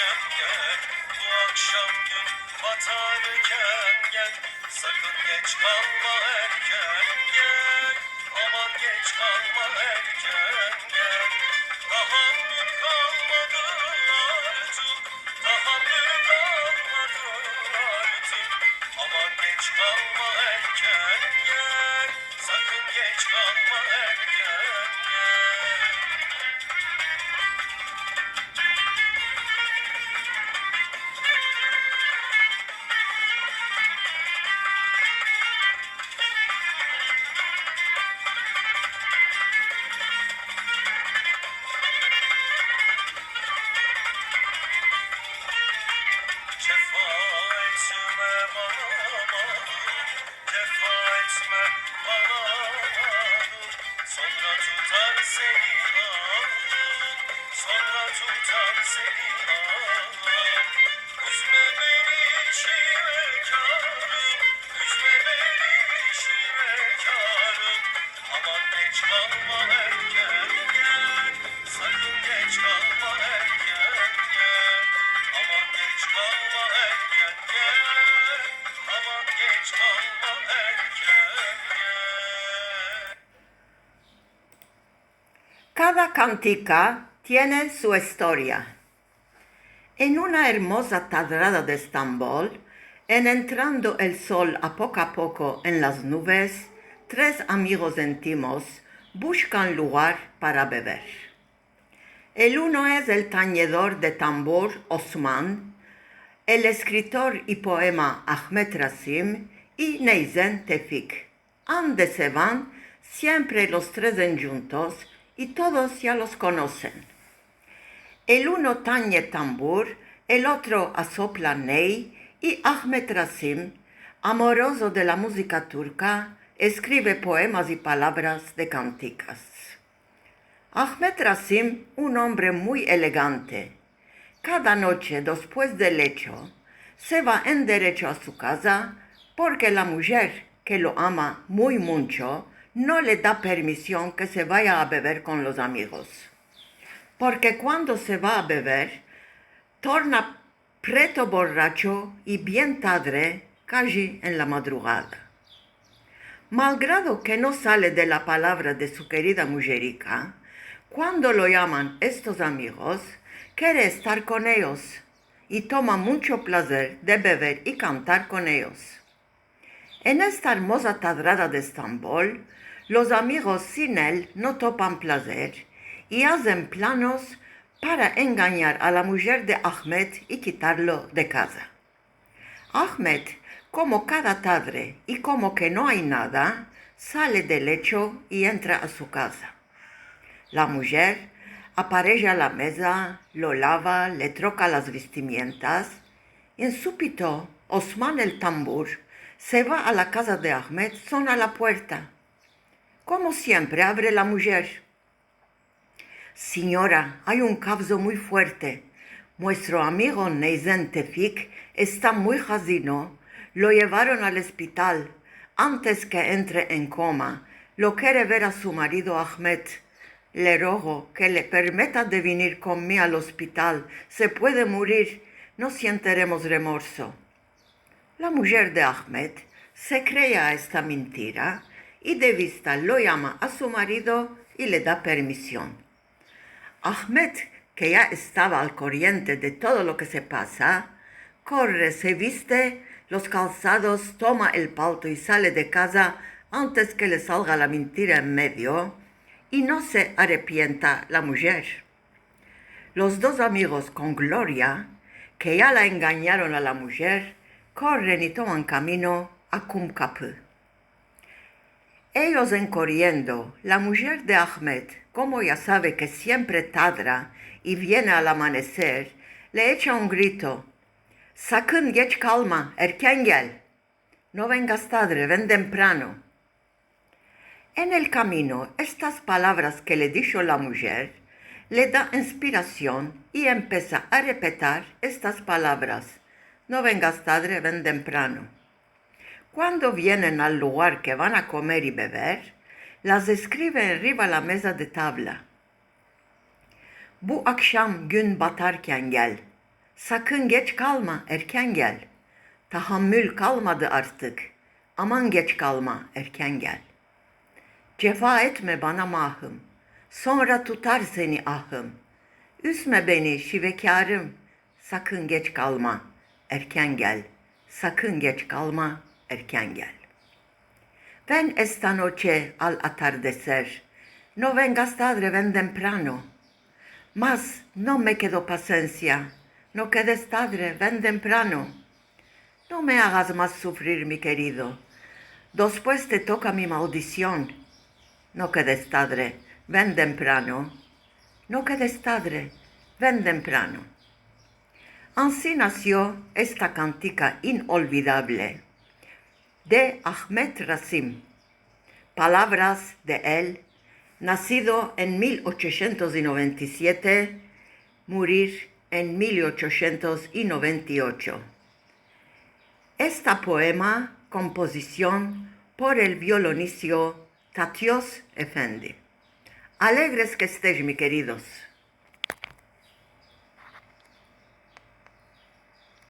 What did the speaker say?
batarken gel. Bu akşam gün batarken gel. Sakın geç kalma erken gel. Aman geç kalma erken gel. Tahammül kalmadı artık. Tahammül kalmadı artık. Aman geç kalma erken gel. Sakın geç kalma erken gel. Cefa etme bana malum, cefa etme bana malum. Sonra tutar seni ağım, sonra tutar seni ağım. Üzme beni şivekarım, üzme beni şivekarım. Aman geç kalma erken gel, sakın geç kalma erken gel. Aman geç kalma erken gel, aman geç kalma erken gel. Cada cantica tiene su historia. En una hermosa tadrada de Estambul, en entrando el sol a poco en las nubes, tres amigos íntimos buscan lugar para beber. El uno es el tañedor de tambor Osman, el escritor y poema Ahmed Rasim y Neyzen Tefik. Ande se van siempre los tres juntos y todos ya los conocen. El uno tañe tambor, el otro asopla ney y Ahmed Rasim, amoroso de la música turca, escribe poemas y palabras de canticas. Ahmed Rasim, un hombre muy elegante, cada noche después del lecho, se va en derecho a su casa porque la mujer, que lo ama muy mucho, no le da permisión que se vaya a beber con los amigos. Porque cuando se va a beber, torna preto borracho y bien tarde, casi en la madrugada. Malgrado que no sale de la palabra de su querida mujerica, cuando lo llaman estos amigos, quiere estar con ellos y toma mucho placer de beber y cantar con ellos. En esta hermosa tadrada de Estambul, los amigos sin él no topan placer y hacen planos para engañar a la mujer de Ahmed y quitarlo de casa. Ahmed, como cada tarde y como que no hay nada, sale del lecho y entra a su casa. La mujer apareja la mesa, lo lava, le troca las vestimientas. En súbito, Osman el tambor se va a la casa de Ahmed, suena la puerta. Como siempre, abre la mujer. Señora, hay un caso muy fuerte. Nuestro amigo Neyzen Tefik está muy jazino. Lo llevaron al hospital. Antes que entre en coma, lo quiere ver a su marido Ahmed. Le rogo que le permita de venir conmigo al hospital. Se puede morir. No sentiremos remorso. La mujer de Ahmed se cree a esta mentira y de vista lo llama a su marido y le da permisión. Ahmed, que ya estaba al corriente de todo lo que se pasa, corre, se viste los calzados, toma el palto y sale de casa antes que le salga la mentira en medio, y no se arrepienta la mujer. Los dos amigos con Gloria, que ya la engañaron a la mujer, corren y toman camino a Kumkapı. Ellos en corriendo, la mujer de Ahmed, como ya sabe que siempre tadra y viene al amanecer, le echa un grito: «Sakın geç kalma, erken gel. No vengas tarde, ven temprano». En el camino, estas palabras que le dijo la mujer le da inspiración y empieza a repetir estas palabras: «No vengas tarde, ven temprano». Cuando vienen al lugar que van a comer y beber, las escribe arriba la mesa de tabla. Bu akşam gün batarken gel, Sakın geç kalma, erken gel. Tahammül kalmadı artık. Aman geç kalma, erken gel. Cefa etme bana mahım. Sonra tutar seni ahım. Üzme beni şivekarım. Sakın geç kalma, erken gel. Sakın geç kalma, erken gel. Ven esta noche al atardecer. No vengas tarde, ven temprano. Mas no me quedó paciencia. No quedes tarde, ven temprano. No me hagas más sufrir, mi querido. Después te toca mi maldición. No quedes tarde, ven temprano. No quedes tarde, ven temprano. Así nació esta cantica inolvidable de Ahmed Rasim. Palabras de él, nacido en 1897, morir en 1898. Esta poema, composición por el violonista Tatios Efendi. Alegres que estéis, mi queridos.